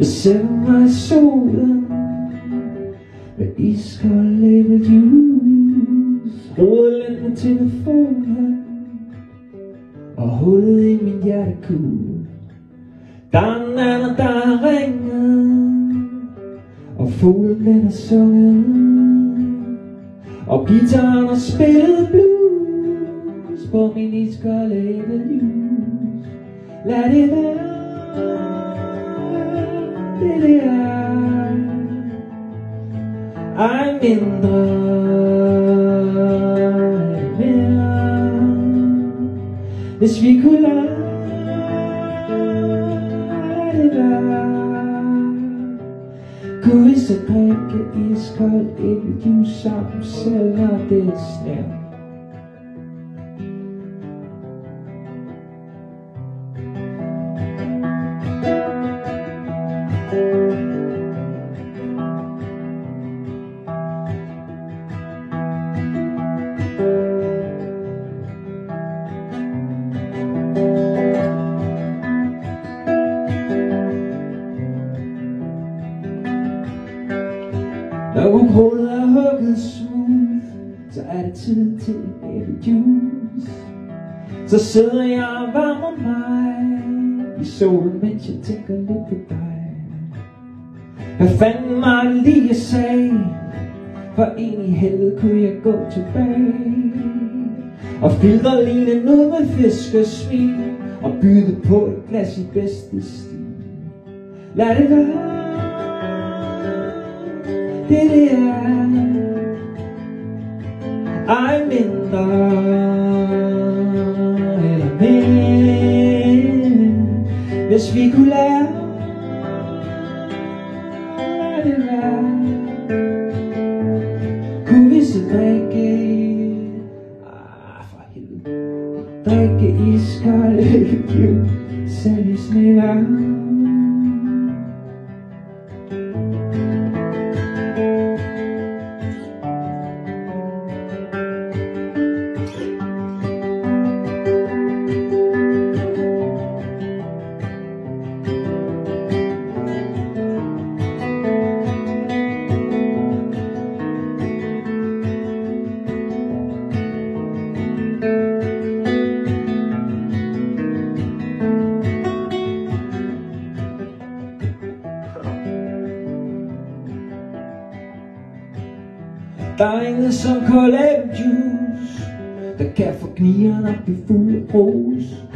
Jeg sætter mig i solen med iskold æblejuice, roder lidt med telefonen og hullet i min hjertekugle. Der er en anden, der ringer, og fuglen den er sunget, og guitaren har spillet blues på min iskolde æblejuice. Lad det være, det er ej mindre eller mere. Hvis vi kunne lade det være, kunne vi så drikke iskold æblejuice sammen, selv når det er snært. Når ukrudet er hugget smooth, så er det tid til æblejuice. Så sidder jeg og varmer mig i solen, mens jeg tænker lidt på dig. Hvad fanden var det lige jeg sagde? For ind i helvede kunne jeg gå tilbage og filtre linen ud med fiskesmil og byde på et glas i bedste stil. Lad det være, det er ej mindre eller mere. Hvis vi kunne lære det være, kunne vi så drikke for helvede, drikke iskold æblejuice, selv i snevejr. Der er ingen som kold æblejuice, der kan få knigerne op i fuld ros.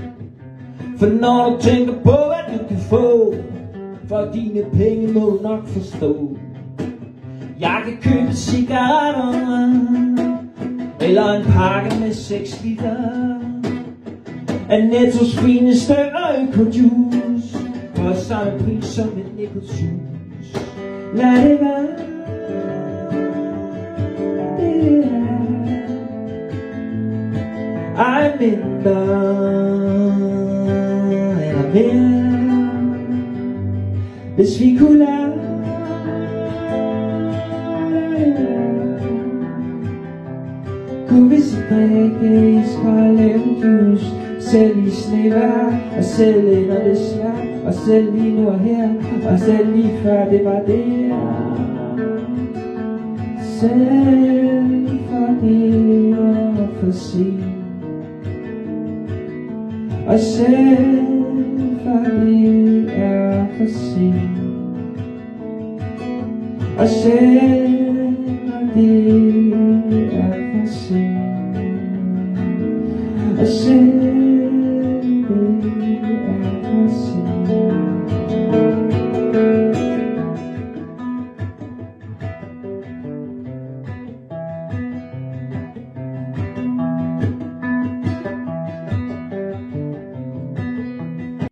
For når du tænker på hvad du kan få for dine penge, må du nok forstå. Jeg kan købe cigaretter eller en pakke med 6 liter af Nettos fineste økojuice for samme pris som et nikotinhus. Lad det være, ej mindre eller mere. Hvis vi kunne lære det, kunne vi så drikke iskold æblejuice, selv i snevejr, og selv når det er svært, og selv lige nu og her, og selv lige før det var der. Selv for det er for sent, og selv for det er for sent, og selv